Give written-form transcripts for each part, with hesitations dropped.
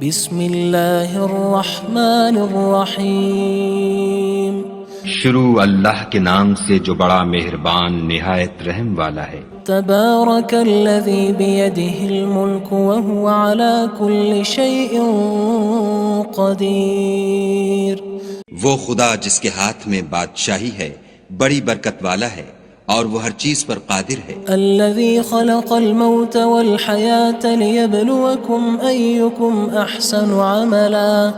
بسم اللہ الرحمن الرحیم شروع اللہ کے نام سے جو بڑا مہربان نہایت رحم والا ہے۔ تبارک الذی بیدہ الملک وہو علی کل شیء قدیر۔ وہ خدا جس کے ہاتھ میں بادشاہی ہے بڑی برکت والا ہے اور وہ ہر چیز پر قادر ہے۔ الذي خلق الموت والحياة ليبلوكم أيكم أحسن عملا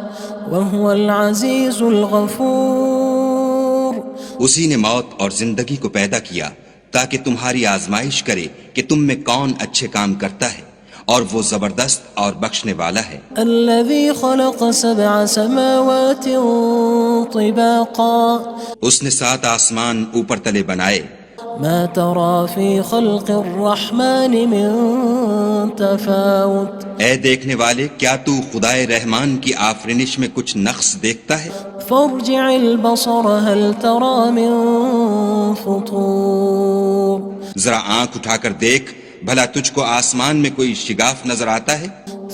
وهو العزيز الغفور۔ اسی نے موت اور زندگی کو پیدا کیا تاکہ تمہاری آزمائش کرے کہ تم میں کون اچھے کام کرتا ہے، اور وہ زبردست اور بخشنے والا ہے۔ الذي خلق 7 سماوات طباقا۔ اس نے 7 آسمان اوپر تلے بنائے۔ ما ترى في خلق الرحمن من تفاوت۔ اے دیکھنے والے، کیا تو خدائے رحمان کی آفرینش میں کچھ نقص دیکھتا ہے؟ فارجع البصر هل ترى من فطور۔ ذرا آنکھ اٹھا کر دیکھ، بھلا تجھ کو آسمان میں کوئی شگاف نظر آتا ہے؟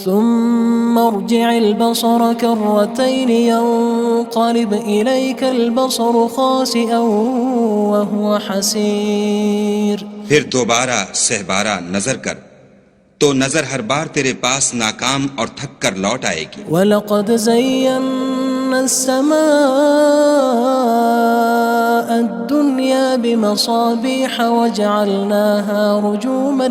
ثم ارجع البصر كرتين ينقلب إليك البصر خاسئا وهو حسير۔ پھر دوبارہ سہبارہ نظر کر تو نظر ہر بار تیرے پاس ناکام اور تھک کر لوٹ آئے گی۔ وَلَقَدْ زَيَّنَّا السَّمَاءَ الدُّنْيَا بِمَصَابِيحَ وَجَعَلْنَاهَا رُجُومًا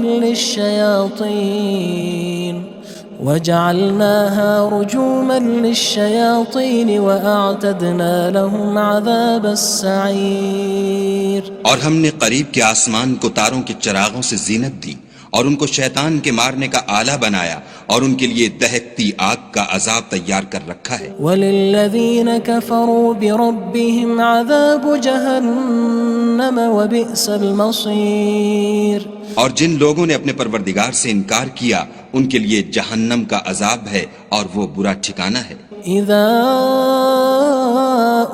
لِلشَّيَاطِينِ وَأَعْتَدْنَا لَهُمْ عَذَابَ السَّعِيرِ۔ اور ہم نے قریب کے آسمان کو تاروں کے چراغوں سے زینت دی اور ان کو شیطان کے مارنے کا آلہ بنایا، اور ان کے لیے دہکتی آگ کا عذاب تیار کر رکھا ہے۔ وَلِلَّذِينَ كَفَرُوا بِرَبِّهِمْ عَذَابُ جَهَنَّمَ وَبِئْسَ الْمَصِيرُ۔ اور جن لوگوں نے اپنے پروردگار سے انکار کیا ان کے لیے جہنم کا عذاب ہے اور وہ برا ٹھکانہ ہے۔ اذا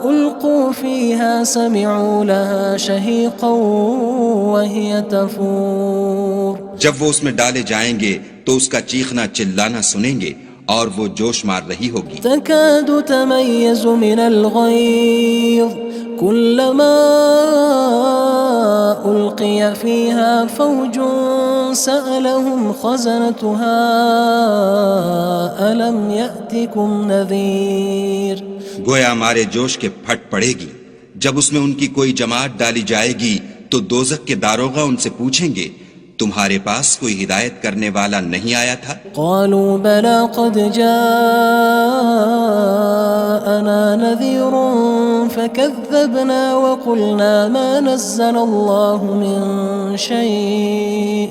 القوا فيها سمعوا لها شهيقا وهي تفور۔ جب وہ اس میں ڈالے جائیں گے تو اس کا چیخنا چلانا سنیں گے اور وہ جوش مار رہی ہوگی۔ تكاد تميز من الغيظ كلما ألقي فيها فوج سألهم خزنتها ألم يأتكم نذير۔ گویا مارے جوش کے پھٹ پڑے گی۔ جب اس میں ان کی کوئی جماعت ڈالی جائے گی تو دوزخ کے داروغہ ان سے پوچھیں گے تمہارے پاس کوئی ہدایت کرنے والا نہیں آیا تھا؟ قالوا بلى قد جاءنا نذير فكذبنا وقلنا ما نزل الله من شيء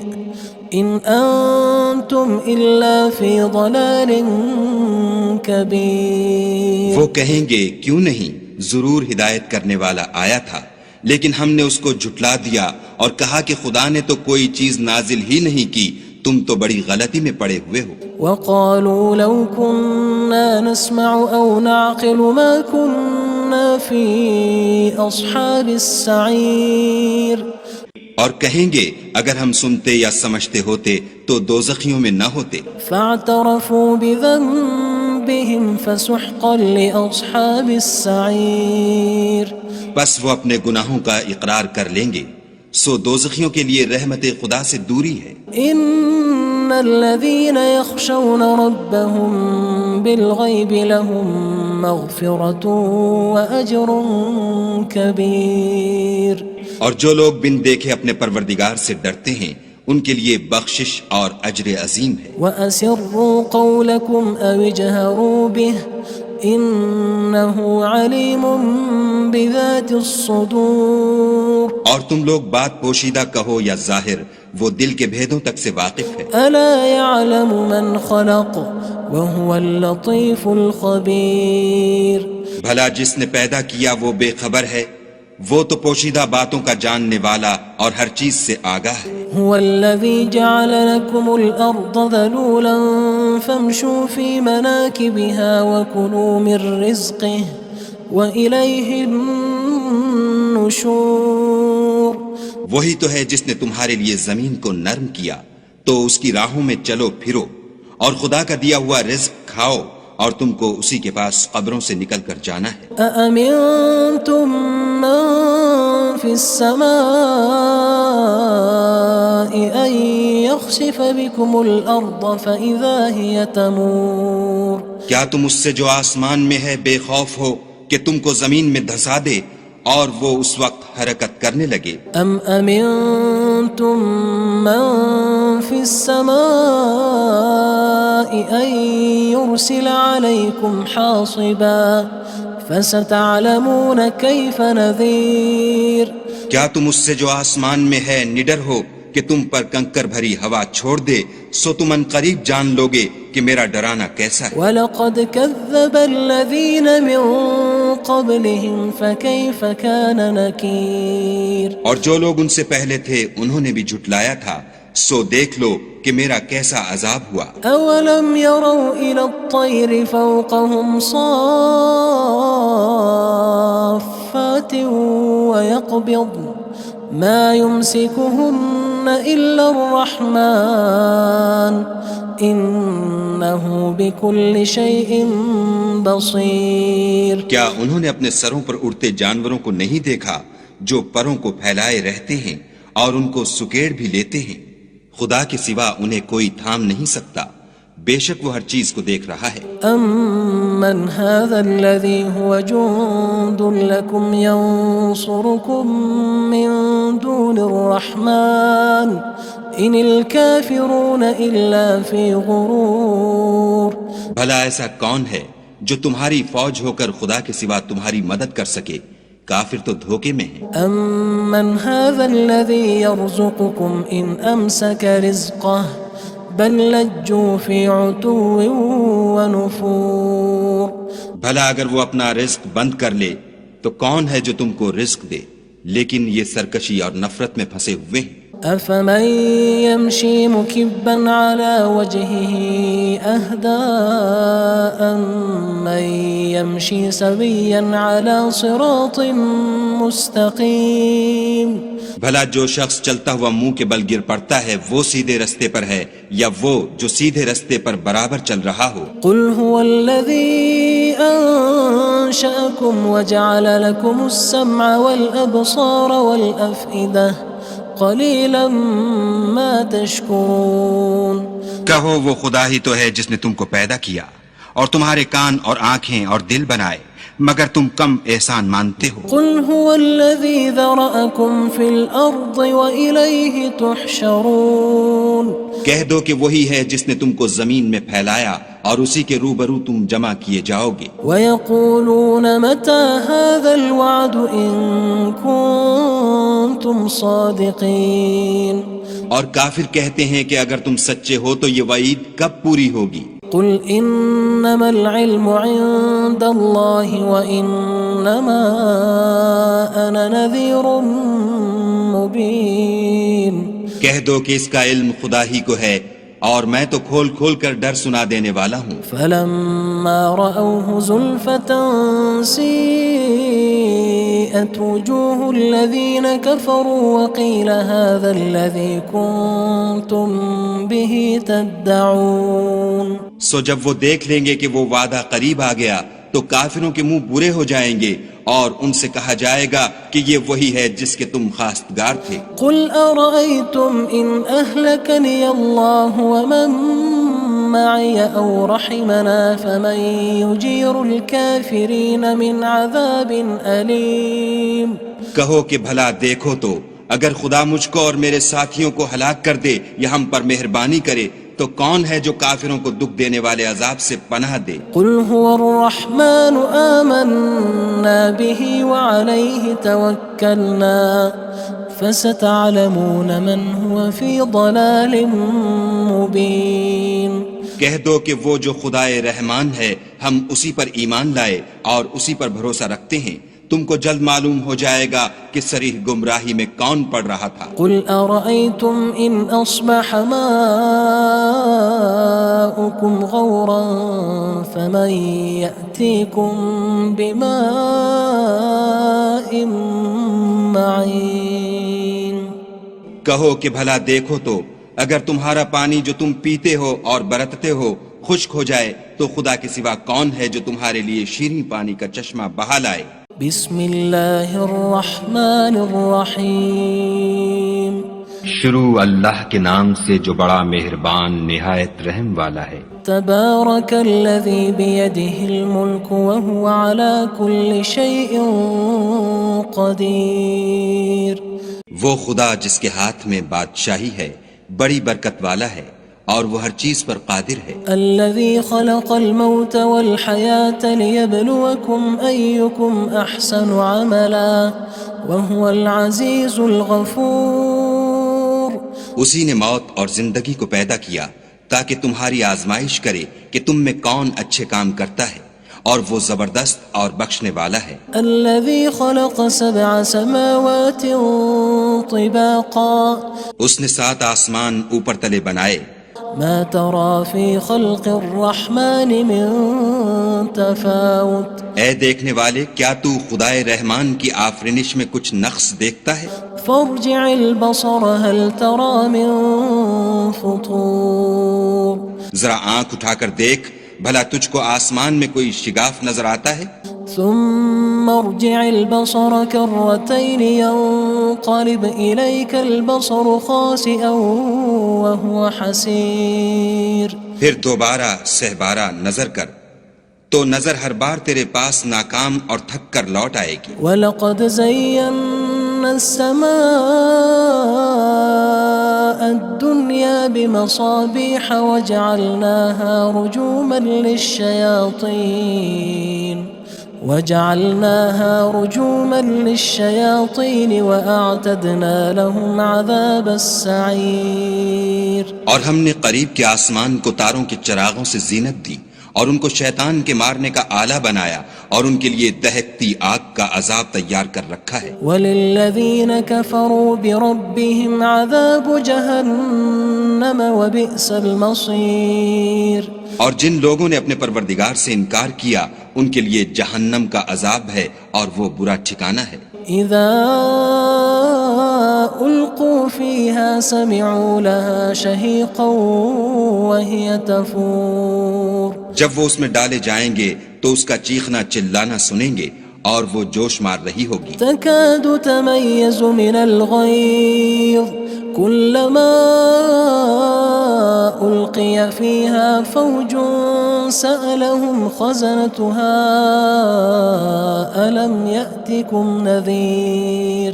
إن أنتم إلا في ضلال كبير۔ وہ کہیں گے کیوں نہیں، ضرور ہدایت کرنے والا آیا تھا، لیکن ہم نے اس کو جھٹلا دیا اور کہا کہ خدا نے تو کوئی چیز نازل ہی نہیں کی، تم تو بڑی غلطی میں پڑے ہوئے ہو۔ وقالوا لو كنا نسمع أو نعقل ما كنا في أصحاب السعير۔ اور کہیں گے اگر ہم سنتے یا سمجھتے ہوتے تو دوزخیوں میں نہ ہوتے۔ فاعترفوا بذنبهم فسحقا لأصحاب السعير۔ بس وہ اپنے گناہوں کا اقرار کر لیں گے، سو دوزخیوں کے لیے رحمت خدا سے دوری ہے۔ ان الذين يخشون ربهم بالغيب لهم مغفرة وأجر كبير۔ اور جو لوگ بن دیکھے اپنے پروردگار سے ڈرتے ہیں ان کے لیے بخشش اور اجر عظیم ہے۔ وَأَسِرُّوا قَوْلَكُمْ أَوِ اجْهَرُوا بِهِ إِنَّهُ عَلِيمٌ بِذَاتِ الصُّدُورِ۔ اور تم لوگ بات پوشیدہ کہو یا ظاہر، وہ دل کے بھیدوں تک سے واقف ہے۔ أَلَا يَعْلَمُ مَنْ خَلَقَ وَهُوَ اللَّطِيفُ الْخَبِيرُ۔ بھلا جس نے پیدا کیا وہ بے خبر ہے، وہ تو پوشیدہ باتوں کا جاننے والا اور ہر چیز سے آگاہ ہے۔ هو الذي جعل لكم الأرض ذلولا فامشوا في مناكبها وكلوا من رزقه وإليه النشور۔ وہی تو ہے جس نے تمہارے لیے زمین کو نرم کیا تو اس کی راہوں میں چلو پھرو اور خدا کا دیا ہوا رزق کھاؤ اور تم کو اسی کے پاس قبروں سے نکل کر جانا ہے۔ أأمنتم من في السماء أن يخسف بكم الأرض فإذا هي تمور کیا تم اس سے جو آسمان میں ہے بے خوف ہو کہ تم کو زمین میں دھسا دے اور وہ اس وقت حرکت کرنے لگے؟ أم أمنتم من في السماء أن يرسل عليكم حاصبا فستعلمون كيف نذير کیا تم اس سے جو آسمان میں ہے نڈر ہو کہ تم پر کنکر بھری ہوا چھوڑ دے، سو تم ان قریب جان لوگے کہ میرا ڈرانا کیسا ہے۔ وَلَقَدْ كَذَّبَ الَّذِينَ مِن قَبْلِهِمْ فَكَيْفَ كَانَ نَكِيرٌ اور جو لوگ ان سے پہلے تھے انہوں نے بھی جھٹلایا تھا، سو دیکھ لو کہ میرا کیسا عذاب ہوا۔ أَوَلَمْ يَرَوْا إِلَى الطَّيْرِ فَوْقَهُمْ صَافَّاتٍ وَيَقْبِضْنَ مَا يُمْسِكُهُنَّ إِلَّا الرَّحْمَنُ إِنَّهُ بِكُلِّ شَيْءٍ بَصِيرٌ کیا انہوں نے اپنے سروں پر اڑتے جانوروں کو نہیں دیکھا جو پروں کو پھیلائے رہتے ہیں اور ان کو سکیڑ بھی لیتے ہیں؟ خدا کے سوا انہیں کوئی تھام نہیں سکتا، بے شک وہ ہر چیز کو دیکھ رہا ہے۔ أَمَّنْ هَذَا الَّذِي هُوَ جُندٌ لَكُمْ يَنصُرُكُم مِّن دُونِ الرَّحْمَنِ إِنِ الْكَافِرُونَ إِلَّا فِي غُرُورٍ بھلا ایسا کون ہے جو تمہاری فوج ہو کر خدا کے سوا تمہاری مدد کر سکے؟ کافر تو دھوکے میں ہیں۔ أَمَّنْ هَذَا الَّذِي يَرْزُقُكُمْ إِنْ أَمْسَكَ رِزْقَهُ بَلْ لَجُّوا فِي عُتُوٍّ وَنُفُورٍ بھلا اگر وہ اپنا رزق بند کر لے تو کون ہے جو تم کو رزق دے؟ لیکن یہ سرکشی اور نفرت میں پھنسے ہوئے ہیں۔ أَفَمَن يَمْشِي مُكِبًّا عَلَى وَجْهِهِ أَهْدَىٰ أَمَّن يَمْشِي سَوِيًّا عَلَى صِرَاطٍ مُّسْتَقِيمٍ بھلا جو شخص چلتا ہوا منہ کے بل گر پڑتا ہے وہ سیدھے رستے پر ہے یا وہ جو سیدھے رستے پر برابر چل رہا ہو؟ قُلْ هُوَ الَّذِي أَنشَأَكُمْ وَجَعَلَ لَكُمُ السَّمْعَ وَالْأَبْصَارَ وَالْأَفْئِدَةَ قَلِيلًا مَا تَشْكُرُونَ کہو وہ خدا ہی تو ہے جس نے تم کو پیدا کیا اور تمہارے کان اور آنکھیں اور دل بنائے، مگر تم کم احسان مانتے ہو۔ قُلْ هُوَ الَّذِي ذَرَأَكُمْ فِي الْأَرْضِ وَإِلَيْهِ تُحْشَرُونَ کہہ دو کہ وہی ہے جس نے تم کو زمین میں پھیلایا اور اسی کے روبرو تم جمع کیے جاؤ گے۔ وَيَقُولُونَ مَتَى هَذَا الْوَعْدُ إِن كُنتُمْ صَادِقِينَ اور کافر کہتے ہیں کہ اگر تم سچے ہو تو یہ وعید کب پوری ہوگی؟ قُلْ إِنَّمَا الْعِلْمُ عِندَ اللَّهِ وَإِنَّمَا أَنَا نَذِيرٌ مُّبِينٌ کہہ دو کہ اس کا علم خدا ہی کو ہے اور میں تو کھول کھول کر ڈر سنا دینے والا ہوں۔ فَلَمَّا رَأَوْهُ زُلْفَةً سِيئَتْ وُجُوهُ الَّذِينَ كَفَرُوا وَقِيلَ هَذَا الَّذِي كُنتُم بِهِ تَدَّعُونَ سو جب وہ دیکھ لیں گے کہ وہ وعدہ قریب آ گیا تو کافروں کے منہ برے ہو جائیں گے اور ان سے کہا جائے گا کہ یہ وہی ہے جس کے تم خواستگار تھے۔ قُلْ أَرَأَيْتُمْ إِنْ أَهْلَكَنِيَ اللَّهُ وَمَن مَّعِيَ أَوْ رَحِمَنَا فَمَن يُجِيرُ الْكَافِرِينَ مِنْ عَذَابٍ أَلِيمٍ کہو کہ بھلا دیکھو تو اگر خدا مجھ کو اور میرے ساتھیوں کو ہلاک کر دے یا ہم پر مہربانی کرے تو کون ہے جو کافروں کو دکھ دینے والے عذاب سے پناہ دے؟ قُلْ هُوَ الرَّحْمَنُ آمَنَّا بِهِ وَعَلَيْهِ تَوَكَّلْنَا فَسَتَعْلَمُونَ مَنْ هُوَ فِي ضَلَالٍ مُّبِينٍ کہہ دو کہ وہ جو خدائے رحمان ہے ہم اسی پر ایمان لائے اور اسی پر بھروسہ رکھتے ہیں، تم کو جلد معلوم ہو جائے گا کہ صریح گمراہی میں کون پڑ رہا تھا۔ قُلْ أَرَأَيْتُمْ إِنْ أَصْبَحَ مَاؤُكُمْ غَوْرًا فَمَن يَأْتِيكُم بِمَاءٍ مَّعِينٍ کہو کہ بھلا دیکھو تو اگر تمہارا پانی جو تم پیتے ہو اور برتتے ہو خشک ہو جائے تو خدا کے سوا کون ہے جو تمہارے لیے شیریں پانی کا چشمہ بہا لائے؟ بسم اللہ الرحمن الرحیم شروع اللہ کے نام سے جو بڑا مہربان نہایت رحم والا ہے۔ تبارک الذی بیدہ الملک وہو علی کل شیء قدیر۔ وہ خدا جس کے ہاتھ میں بادشاہی ہے بڑی برکت والا ہے اور وہ ہر چیز پر قادر ہے۔ الذي خلق الموت والحياة ليبلوكم أيكم أحسن عملا وهو العزيز الغفور۔ اسی نے موت اور زندگی کو پیدا کیا تاکہ تمہاری آزمائش کرے کہ تم میں کون اچھے کام کرتا ہے، اور وہ زبردست اور بخشنے والا ہے۔ الذي خلق 7 سماوات طباقا۔ اس نے 7 آسمان اوپر تلے بنائے۔ ما ترى في خلق الرحمن من تفاوت۔ اے دیکھنے والے، کیا تو خدائے رحمان کی آفرینش میں کچھ نقص دیکھتا ہے؟ فارجع البصر هل ترى من فطور۔ ذرا آنکھ اٹھا کر دیکھ، بھلا تجھ کو آسمان میں کوئی شگاف نظر آتا ہے؟ ثم ارجع البصر كرتين ينقلب إليك البصر خاسئا وهو حسير۔ پھر دوبارہ سہبارہ نظر کر تو نظر ہر بار تیرے پاس ناکام اور تھک کر لوٹ آئے گی۔ وَلَقَدْ زَيَّنَّا السَّمَاءَ الدُّنْيَا بِمَصَابِيحَ وَجَعَلْنَاهَا رُجُومًا لِلشَّيَاطِينِ وَأَعْتَدْنَا لَهُمْ عَذَابَ السَّعِيرِ۔ اور ہم نے قریب کے آسمان کو تاروں کے چراغوں سے زینت دی اور ان کو شیطان کے مارنے کا آلہ بنایا، اور ان کے لیے دہکتی آگ کا عذاب تیار کر رکھا ہے۔ وَلِلَّذِينَ كَفَرُوا بِرَبِّهِمْ عَذَابُ جَهَنَّمَ وَبِئْسَ الْمَصِيرُ۔ اور جن لوگوں نے اپنے پروردگار سے انکار کیا ان کے لیے جہنم کا عذاب ہے اور وہ برا ٹھکانہ ہے۔ اذا القوا فيها سمعوا لها شهيقا وهي تفور۔ جب وہ اس میں ڈالے جائیں گے تو اس کا چیخنا چلانا سنیں گے اور وہ جوش مار رہی ہوگی۔ تكاد تميز من الغيظ كلما ألقي فيها فوج سألهم خزنتها ألم يأتكم نذير۔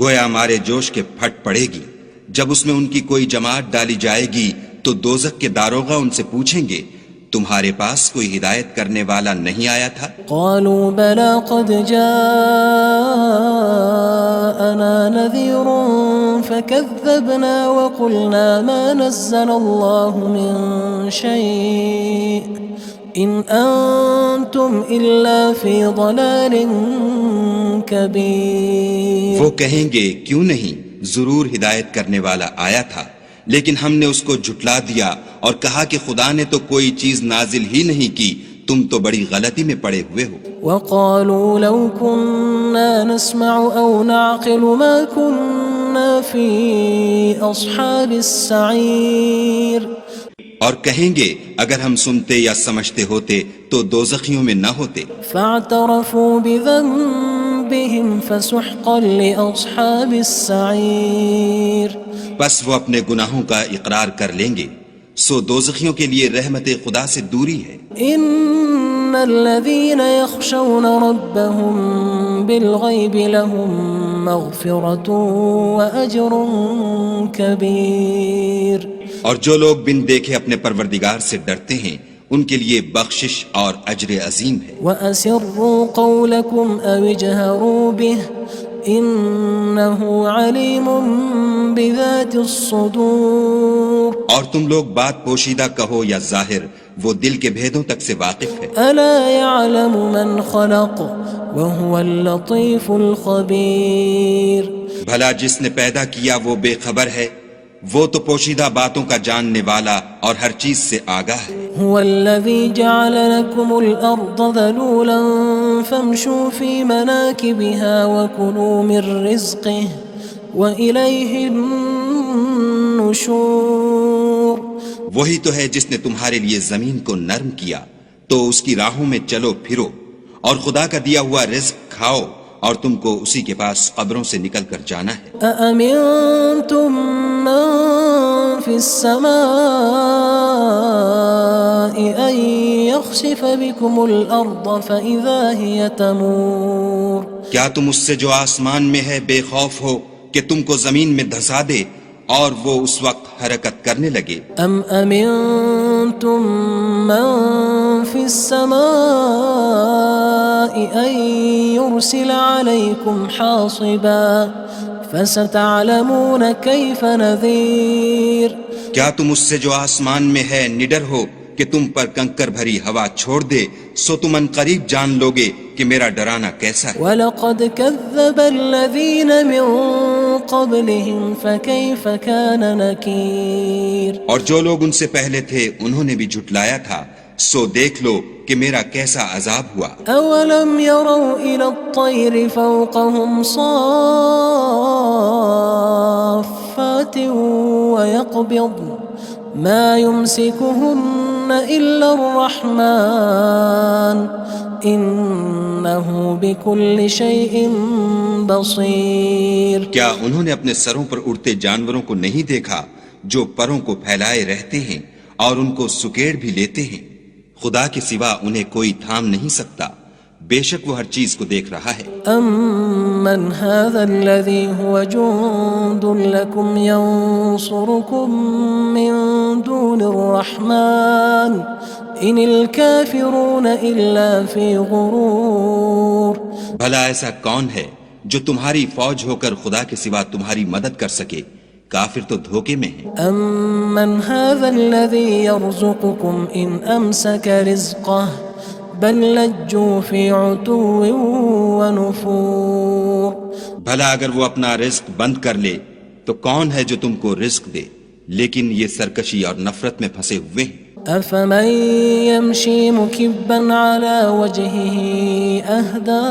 گویا ہمارے جوش کے پھٹ پڑے گی جب اس میں ان کی کوئی جماعت ڈالی جائے گی تو دوزخ کے داروغہ ان سے پوچھیں گے تمہارے پاس کوئی ہدایت کرنے والا نہیں آیا تھا؟ قالوا بلى قد جاءنا نذير فكذبنا وقلنا ما نزل الله من شيء إن أنتم إلا في ضلال كبير۔ وہ کہیں گے کیوں نہیں، ضرور ہدایت کرنے والا آیا تھا، لیکن ہم نے اس کو جھٹلا دیا اور کہا کہ خدا نے تو کوئی چیز نازل ہی نہیں کی، تم تو بڑی غلطی میں پڑے ہوئے ہو۔ وقالوا لو كنا نسمع أو نعقل ما كنا في أصحاب السعير۔ اور کہیں گے اگر ہم سنتے یا سمجھتے ہوتے تو دوزخیوں میں نہ ہوتے۔ فاعترفوا بذنبهم فسحقا لأصحاب السعير۔ بس وہ اپنے گناہوں کا اقرار کر لیں گے، سو دوزخیوں کے لیے رحمت خدا سے دوری ہے۔ ان الذين يخشون ربهم بالغيب لهم مغفرة وأجر كبير۔ اور جو لوگ بن دیکھے اپنے پروردگار سے ڈرتے ہیں ان کے لیے بخشش اور اجر عظیم ہے۔ وَأَسِرُّوا قَوْلَكُمْ أَوِ اجْهَرُوا بِهِ إِنَّهُ عَلِيمٌ بِذَاتِ الصُّدُورِ۔ اور تم لوگ بات پوشیدہ کہو یا ظاہر، وہ دل کے بھیدوں تک سے واقف ہے۔ أَلَا يَعْلَمُ مَنْ خَلَقَ وَهُوَ اللَّطِيفُ الْخَبِيرُ۔ بھلا جس نے پیدا کیا وہ بے خبر ہے، وہ تو پوشیدہ باتوں کا جاننے والا اور ہر چیز سے آگاہ ہے۔ هو الذي جعل لكم الأرض ذلولا فامشوا في مناكبها وكلوا من رزقه وإليه النشور۔ النشور وہی تو ہے جس نے تمہارے لیے زمین کو نرم کیا تو اس کی راہوں میں چلو پھرو، اور خدا کا دیا ہوا رزق کھاؤ، اور تم کو اسی کے پاس قبروں سے نکل کر جانا ہے۔ أأمنتم من في السماء أن يخسف بكم الأرض فإذا هي تمور کیا تم اس سے جو آسمان میں ہے بے خوف ہو کہ تم کو زمین میں دھسا دے اور وہ اس وقت حرکت کرنے لگے؟ أم أمنتم من في السماء أن يرسل عليكم حاصبا فستعلمون كيف نذير کیا تم اس سے جو آسمان میں ہے نڈر ہو کہ تم پر کنکر بھری ہوا چھوڑ دے، سو تم ان قریب جان لوگے کہ میرا ڈرانا کیسا ہے۔ وَلَقَدْ كَذَّبَ الَّذِينَ مِن قَبْلِهِمْ فَكَيْفَ كَانَ نَكِيرٌ اور جو لوگ ان سے پہلے تھے انہوں نے بھی جھٹلایا تھا، سو دیکھ لو کہ میرا کیسا عذاب ہوا۔ أَوَلَمْ يَرَوْا إِلَى الطَّيْرِ فَوْقَهُمْ صَافَّاتٍ وَيَقْبِضْنَ مَا يُمْسِكُهُنَّ إِلَّا الرَّحْمَنُ إِنَّهُ بِكُلِّ شَيْءٍ بَصِيرٌ کیا انہوں نے اپنے سروں پر اڑتے جانوروں کو نہیں دیکھا جو پروں کو پھیلائے رہتے ہیں اور ان کو سکیڑ بھی لیتے ہیں؟ خدا کے سوا انہیں کوئی تھام نہیں سکتا، بے شک وہ ہر چیز کو دیکھ رہا ہے۔ أَمَّنْ هَذَا الَّذِي هُوَ جُندٌ لَكُمْ يَنصُرُكُم مِّن دُونِ الرَّحْمَنِ إِنِ الْكَافِرُونَ إِلَّا فِي غُرُورٍ بھلا ایسا کون ہے جو تمہاری فوج ہو کر خدا کے سوا تمہاری مدد کر سکے؟ کافر تو دھوکے میں ہیں۔ أَمَّنْ هَذَا الَّذِي يَرْزُقُكُمْ إِنْ أَمْسَكَ رِزْقَهُ بَلْ لَجُّوا فِي عُتُوٍّ وَنُفُورٍ بھلا اگر وہ اپنا رزق بند کر لے تو کون ہے جو تم کو رزق دے؟ لیکن یہ سرکشی اور نفرت میں پھنسے ہوئے ہیں۔ أَفَمَن يَمْشِي مُكِبًّا عَلَى وَجْهِهِ أَهْدَىٰ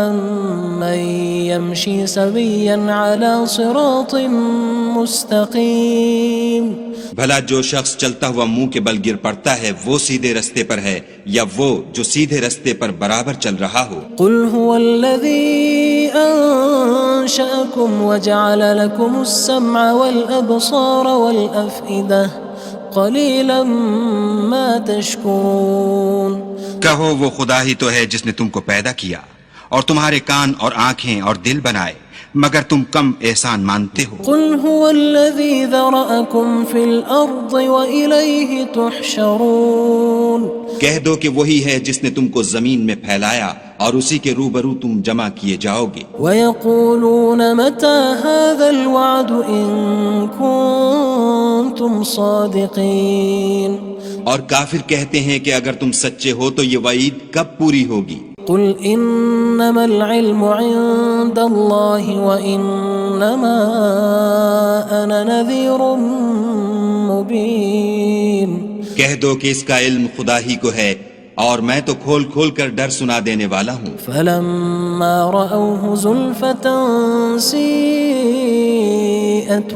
أَمَّن يَمْشِي سَوِيًّا عَلَى صِرَاطٍ مُّسْتَقِيمٍ بھلا جو شخص چلتا ہوا منہ کے بل گر پڑتا ہے وہ سیدھے رستے پر ہے یا وہ جو سیدھے رستے پر برابر چل رہا ہو؟ قُلْ هُوَ الَّذِي أَنشَأَكُمْ وَجَعَلَ لَكُمُ السَّمْعَ وَالْأَبْصَارَ وَالْأَفْئِدَةَ قَلِيلًا مَا تَشْكُرُونَ کہو وہ خدا ہی تو ہے جس نے تم کو پیدا کیا اور تمہارے کان اور آنکھیں اور دل بنائے، مگر تم کم احسان مانتے ہو۔ قُلْ هُوَ الَّذِي ذَرَأَكُمْ فِي الْأَرْضِ وَإِلَيْهِ تُحْشَرُونَ کہہ دو کہ وہی ہے جس نے تم کو زمین میں پھیلایا اور اسی کے روبرو تم جمع کیے جاؤ گے۔ وَيَقُولُونَ مَتَى هَذَا الْوَعْدُ إِن كُنتُمْ صَادِقِينَ اور کافر کہتے ہیں کہ اگر تم سچے ہو تو یہ وعید کب پوری ہوگی؟ قُلْ إِنَّمَا الْعِلْمُ عِندَ اللَّهِ وَإِنَّمَا أَنَا نَذِيرٌ مُّبِينٌ کہہ دو کہ اس کا علم خدا ہی کو ہے اور میں تو کھول کھول کر ڈر سنا دینے والا ہوں۔ فَلَمَّا رَأَوْهُ زُلْفَةً سِيئَتْ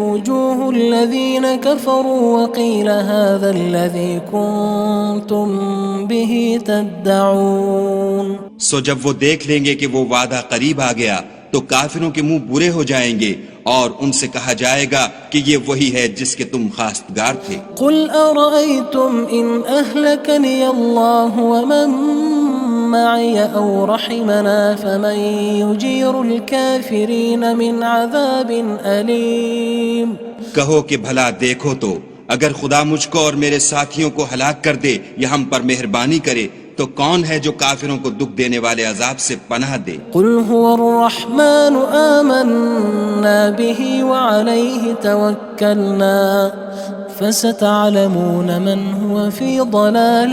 وُجُوهُ الَّذِينَ كَفَرُوا وَقِيلَ هَذَا الَّذِي كُنتُم بِهِ تَدَّعُونَ سو جب وہ دیکھ لیں گے کہ وہ وعدہ قریب آ گیا تو کافروں کے منہ برے ہو جائیں گے اور ان سے کہا جائے گا کہ یہ وہی ہے جس کے تم خواستگار تھے۔ قُلْ أَرَأَيْتُمْ إِنْ أَهْلَكَنِيَ اللَّهُ وَمَن مَّعِيَ أَوْ رَحِمَنَا فَمَن يُجِيرُ الْكَافِرِينَ مِنْ عَذَابٍ أَلِيمٍ کہو کہ بھلا دیکھو تو اگر خدا مجھ کو اور میرے ساتھیوں کو ہلاک کر دے یا ہم پر مہربانی کرے تو کون ہے جو کافروں کو دکھ دینے والے عذاب سے پناہ دے؟ قُلْ هُوَ الرَّحْمَنُ آمَنَّا بِهِ وَعَلَيْهِ تَوَكَّلْنَا فَسَتَعْلَمُونَ مَنْ هُوَ فِي ضَلَالٍ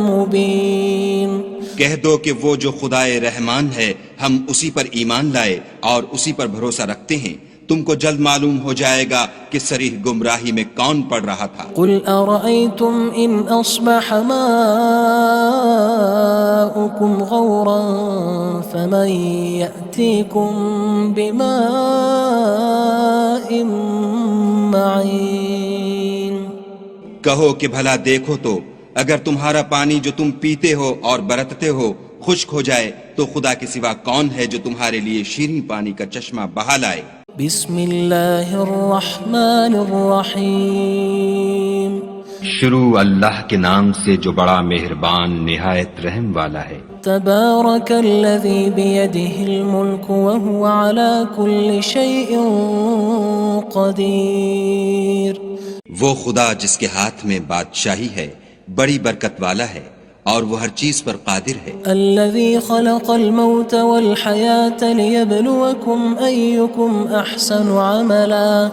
مُّبِينٍ کہہ دو کہ وہ جو خدائے رحمان ہے ہم اسی پر ایمان لائے اور اسی پر بھروسہ رکھتے ہیں، تم کو جلد معلوم ہو جائے گا کہ صریح گمراہی میں کون پڑ رہا تھا۔ قُلْ أَرَأَيْتُمْ إِنْ أَصْبَحَ مَاؤُكُمْ غَوْرًا فَمَن يَأْتِيكُم بِمَاءٍ کہو کہ بھلا دیکھو تو اگر تمہارا پانی جو تم پیتے ہو اور برتتے ہو خشک ہو جائے تو خدا کے سوا کون ہے جو تمہارے لیے شیریں پانی کا چشمہ بہا لائے؟ بسم اللہ الرحمن الرحیم شروع اللہ کے نام سے جو بڑا مہربان نہایت رحم والا ہے۔ تبارک الذی بیدہ الملک وہو علی کل شیء قدیر۔ وہ خدا جس کے ہاتھ میں بادشاہی ہے بڑی برکت والا ہے اور وہ ہر چیز پر قادر ہے۔ الذي خلق الموت والحياة ليبلوكم أيكم أحسن عملا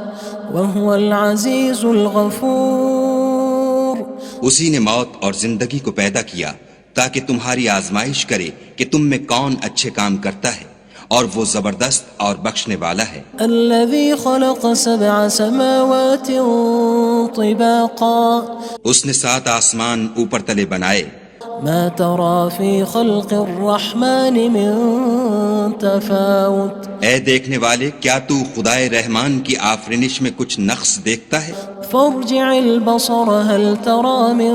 وهو العزيز الغفور۔ اسی نے موت اور زندگی کو پیدا کیا تاکہ تمہاری آزمائش کرے کہ تم میں کون اچھے کام کرتا ہے، اور وہ زبردست اور بخشنے والا ہے۔ الذي خلق 7 سماوات طباقا۔ اس نے 7 آسمان اوپر تلے بنائے۔ ما ترى في خلق الرحمن من تفاوت۔ اے دیکھنے والے، کیا تو خدائے رحمان کی آفرینش میں کچھ نقص دیکھتا ہے؟ فارجع البصر هل ترى من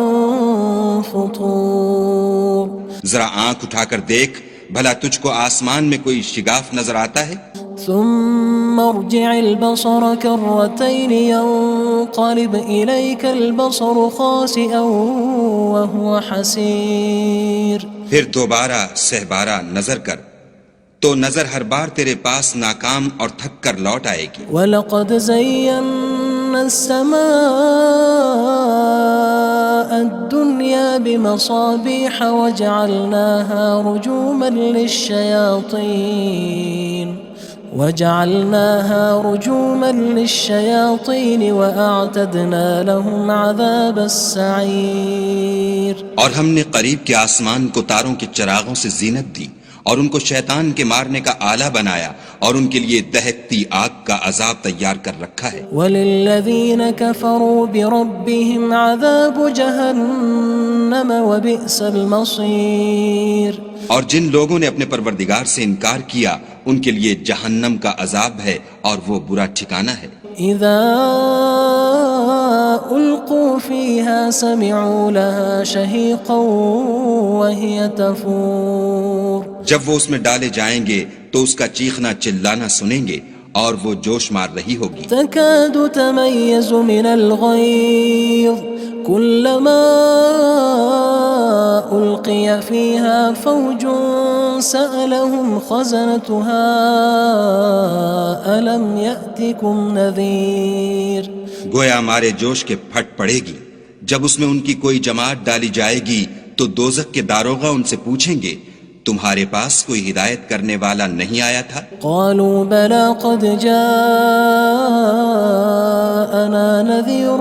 فطور۔ ذرا آنکھ اٹھا کر دیکھ، بھلا تجھ کو آسمان میں کوئی شگاف نظر آتا ہے؟ ثم ارجع البصر كرتين ينقلب إليك البصر خاسئا وهو حسير۔ پھر دوبارہ سہبارہ نظر کر تو نظر ہر بار تیرے پاس ناکام اور تھک کر لوٹ آئے گی۔ وَلَقَدْ زَيَّنَّا السَّمَاءَ الدُّنْيَا بِمَصَابِيحَ وَجَعَلْنَاهَا رُجُومًا لِلشَّيَاطِينِ وَأَعْتَدْنَا لَهُمْ عَذَابَ السَّعِيرِ۔ اور ہم نے قریب کے آسمان کو تاروں کے چراغوں سے زینت دی اور ان کو شیطان کے مارنے کا آلہ بنایا اور ان کے لیے دہکتی آگ کا عذاب تیار کر رکھا ہے۔ وَلِلَّذِينَ كَفَرُوا بِرَبِّهِمْ عَذَابُ جَهَنَّمَ وَبِئْسَ الْمَصِيرُ۔ اور جن لوگوں نے اپنے پروردگار سے انکار کیا ان کے لیے جہنم کا عذاب ہے اور وہ برا ٹھکانہ ہے۔ اذا القوا فيها سمعوا لها شهيقا وهي تفور۔ جب وہ اس میں ڈالے جائیں گے تو اس کا چیخنا چلانا سنیں گے اور وہ جوش مار رہی ہوگی۔ تكاد تميز من الغيظ كلما ألقي فيها فوج سألهم خزنتها ألم يأتكم نذير۔ گویا مارے جوش کے پھٹ پڑے گی۔ جب اس میں ان کی کوئی جماعت ڈالی جائے گی تو دوزخ کے داروغہ ان سے پوچھیں گے تمہارے پاس کوئی ہدایت کرنے والا نہیں آیا تھا؟ قالوا بلى قد جاءنا نذير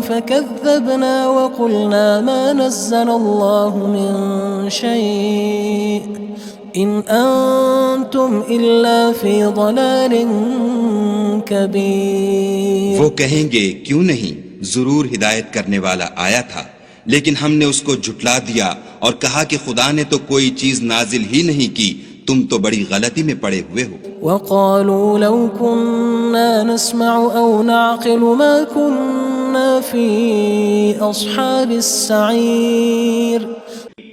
فكذبنا وقلنا ما نزل الله من شيء إن أنتم إلا في ضلال كبير۔ وہ کہیں گے کیوں نہیں، ضرور ہدایت کرنے والا آیا تھا، لیکن ہم نے اس کو جھٹلا دیا اور کہا کہ خدا نے تو کوئی چیز نازل ہی نہیں کی، تم تو بڑی غلطی میں پڑے ہوئے ہو۔ وقالوا لو كنا نسمع أو نعقل ما كنا في أصحاب السعير۔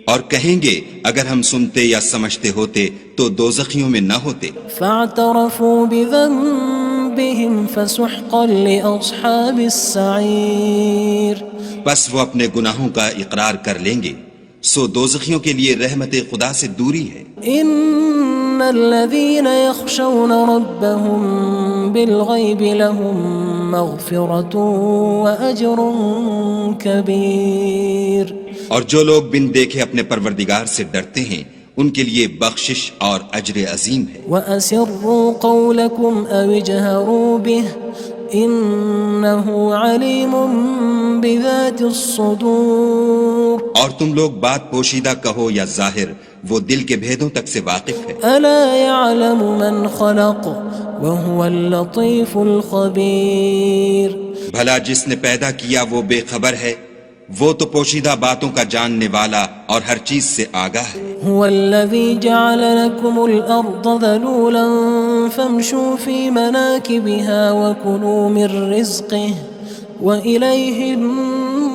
اور کہیں گے اگر ہم سنتے یا سمجھتے ہوتے تو دوزخیوں میں نہ ہوتے۔ فاعترفوا بذنبهم فسحقا لأصحاب السعير۔ بس وہ اپنے گناہوں کا اقرار کر لیں گے، سو دوزخیوں کے لیے رحمت خدا سے دوری ہے۔ ان الذين يخشون ربهم بالغيب لهم مغفرة وأجر كبير۔ اور جو لوگ بن دیکھے اپنے پروردگار سے ڈرتے ہیں ان کے لیے بخشش اور اجر عظیم ہے۔ وَأَسِرُّوا قَوْلَكُمْ أَوِ اجْهَرُوا بِهِ إِنَّهُ عَلِيمٌ بِذَاتِ الصُّدُورِ۔ اور تم لوگ بات پوشیدہ کہو یا ظاہر، وہ دل کے بھیدوں تک سے واقف ہے۔ أَلَا يَعْلَمُ مَنْ خَلَقَ وَهُوَ اللَّطِيفُ الْخَبِيرُ۔ بھلا جس نے پیدا کیا وہ بے خبر ہے، وہ تو پوشیدہ باتوں کا جاننے والا اور ہر چیز سے آگاہ ہے۔ هو الذي جعل لكم الأرض ذلولا فامشوا في مناكبها وكلوا من رزقه وإليه النشور۔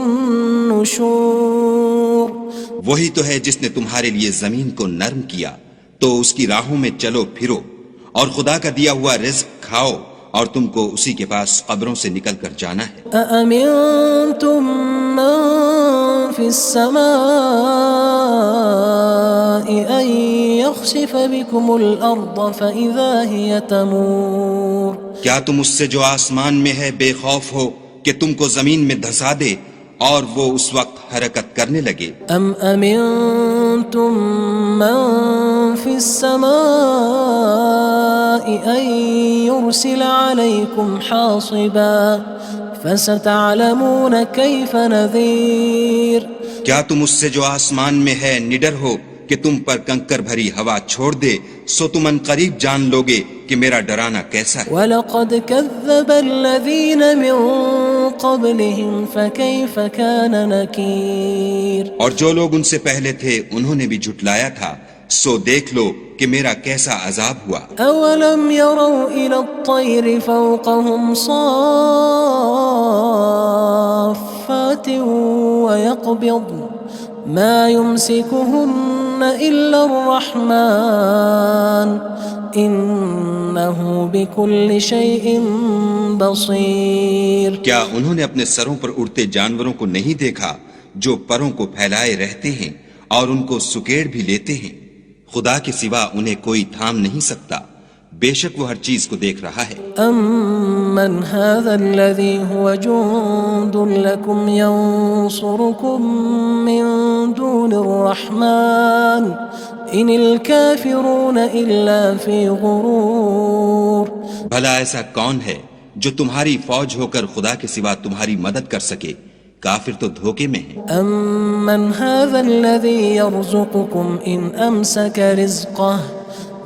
النشور وہی تو ہے جس نے تمہارے لیے زمین کو نرم کیا تو اس کی راہوں میں چلو پھرو، اور خدا کا دیا ہوا رزق کھاؤ، اور تم کو اسی کے پاس قبروں سے نکل کر جانا ہے۔ أأمنتم من في السماء أن يخسف بكم الأرض فإذا هي تمور کیا تم اس سے جو آسمان میں ہے بے خوف ہو کہ تم کو زمین میں دھسا دے اور وہ اس وقت حرکت کرنے لگے؟ أم أمنتم من في السماء أن يرسل عليكم حاصبا فستعلمون كيف نذير کیا تم اس سے جو آسمان میں ہے نڈر ہو کہ تم پر کنکر بھری ہوا چھوڑ دے، سو تم ان قریب جان لوگے کہ میرا ڈرانا کیسا ہے۔ وَلَقَدْ كَذَّبَ الَّذِينَ مِن قَبْلِهِمْ فَكَيْفَ كَانَ نَكِيرٌ اور جو لوگ ان سے پہلے تھے انہوں نے بھی جھٹلایا تھا، سو دیکھ لو کہ میرا کیسا عذاب ہوا۔ أَوَلَمْ يَرَوْا إِلَى الطَّيْرِ فَوْقَهُمْ صَافَّاتٍ وَيَقْبِضْنَ مَا يُمْسِكُهُنَّ إِلَّا الرَّحْمَنُ إِنَّهُ بِكُلِّ شَيْءٍ بَصِيرٌ کیا انہوں نے اپنے سروں پر اڑتے جانوروں کو نہیں دیکھا جو پروں کو پھیلائے رہتے ہیں اور ان کو سکیڑ بھی لیتے ہیں؟ خدا کے سوا انہیں کوئی تھام نہیں سکتا، بے شک وہ ہر چیز کو دیکھ رہا ہے۔ أَمَّنْ هَذَا الَّذِي هُوَ جُندٌ لَكُمْ يَنصُرُكُم مِّن دُونِ الرَّحْمَنِ إِنِ الْكَافِرُونَ إِلَّا فِي غُرُورٍ بھلا ایسا کون ہے جو تمہاری فوج ہو کر خدا کے سوا تمہاری مدد کر سکے؟ کافر تو دھوکے میں ہیں۔ أَمَّنْ هَذَا الَّذِي يَرْزُقُكُمْ إِنْ أَمْسَكَ رِزْقَهُ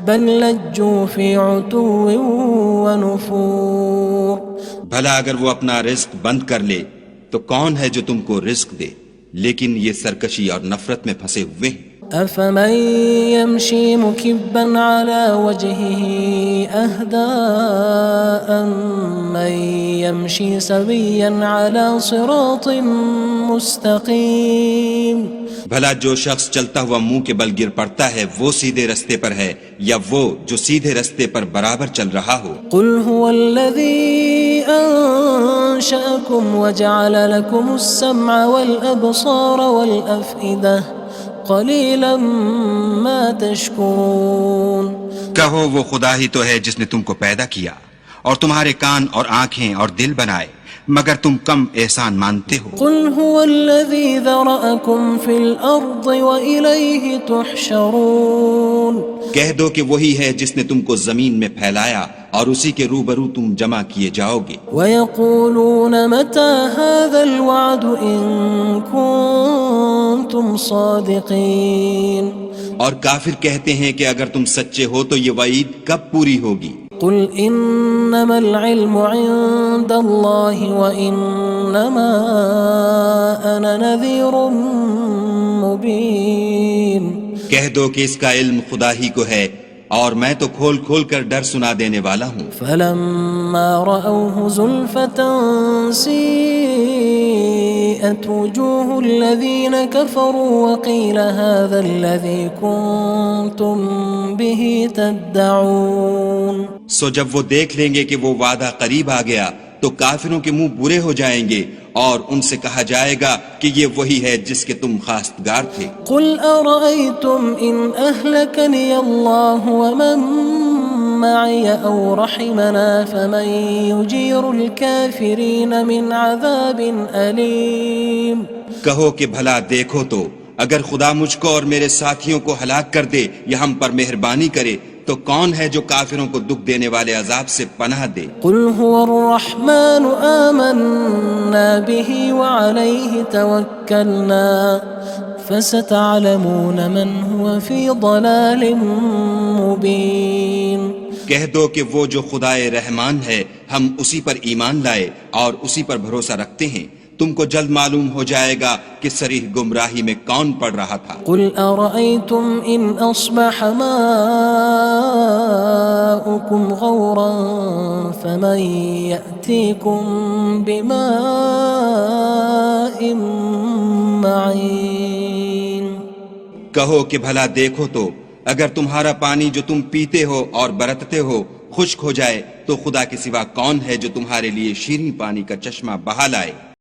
بَلْ لَجُّوا فِي عُتُوٍّ وَنُفُورٍ بھلا اگر وہ اپنا رزق بند کر لے تو کون ہے جو تم کو رزق دے؟ لیکن یہ سرکشی اور نفرت میں پھنسے ہوئے ہیں۔ أَفَمَن يَمْشِي مُكِبًّا عَلَى وَجْهِهِ أَهْدَىٰ أَمَّن يَمْشِي سَوِيًّا عَلَى صِرَاطٍ مُّسْتَقِيمٍ بھلا جو شخص چلتا ہوا منہ کے بل گر پڑتا ہے وہ سیدھے رستے پر ہے یا وہ جو سیدھے رستے پر برابر چل رہا ہو؟ قُلْ هُوَ الَّذِي أَنشَأَكُمْ وَجَعَلَ لَكُمُ السَّمْعَ وَالْأَبْصَارَ وَالْأَفْئِدَةَ قَلِيلًا مَا تَشْكُرُونَ کہو وہ خدا ہی تو ہے جس نے تم کو پیدا کیا اور تمہارے کان اور آنکھیں اور دل بنائے، مگر تم کم احسان مانتے ہو۔ قُلْ هُوَ الَّذِي ذَرَأَكُمْ فِي الْأَرْضِ وَإِلَيْهِ تُحْشَرُونَ کہہ دو کہ وہی ہے جس نے تم کو زمین میں پھیلایا اور اسی کے روبرو تم جمع کیے جاؤ گے۔ وَيَقُولُونَ مَتَى هَذَا الْوَعْدُ إِن كُنتُمْ صَادِقِينَ اور کافر کہتے ہیں کہ اگر تم سچے ہو تو یہ وعید کب پوری ہوگی؟ قُلْ إِنَّمَا الْعِلْمُ عِندَ اللَّهِ وَإِنَّمَا أَنَا نَذِيرٌ مُّبِينٌ کہہ دو کہ اس کا علم خدا ہی کو ہے اور میں تو کھول کھول کر ڈر سنا دینے والا ہوں۔ فَلَمَّا رَأَوْهُ زُلْفَةً سِيئَتْ وُجُوهُ الَّذِينَ كَفَرُوا وَقِيلَ هَذَا الَّذِي كُنتُم بِهِ تَدَّعُونَ سو جب وہ دیکھ لیں گے کہ وہ وعدہ قریب آ گیا تو کافروں کے منہ برے ہو جائیں گے اور ان سے کہا جائے گا کہ یہ وہی ہے جس کے تم خواستگار تھے۔ قُلْ أَرَأَيْتُمْ إِنْ أَهْلَكَنِيَ اللَّهُ وَمَن مَّعِيَ أَوْ رَحِمَنَا فَمَن يُجِيرُ الْكَافِرِينَ مِنْ عَذَابٍ أَلِيمٍ کہو کہ بھلا دیکھو تو اگر خدا مجھ کو اور میرے ساتھیوں کو ہلاک کر دے یا ہم پر مہربانی کرے تو کون ہے جو کافروں کو دکھ دینے والے عذاب سے پناہ دے؟ قُلْ هُوَ الرَّحْمَنُ آمَنَّا بِهِ وَعَلَيْهِ تَوَكَّلْنَا فَسَتَعْلَمُونَ مَنْ هُوَ فِي ضَلَالٍ مُّبِينٍ کہہ دو کہ وہ جو خدائے رحمان ہے ہم اسی پر ایمان لائے اور اسی پر بھروسہ رکھتے ہیں، تم کو جلد معلوم ہو جائے گا کہ صریح گمراہی میں کون پڑ رہا تھا۔ قُلْ أَرَأَيْتُمْ إِنْ أَصْبَحَ مَاؤُكُمْ غَوْرًا فَمَن يَأْتِيكُم بِمَاءٍ معين کہو کہ بھلا دیکھو تو اگر تمہارا پانی جو تم پیتے ہو اور برتتے ہو خشک ہو جائے تو خدا کے سوا کون ہے جو تمہارے لیے شیریں پانی کا چشمہ بہا لائے؟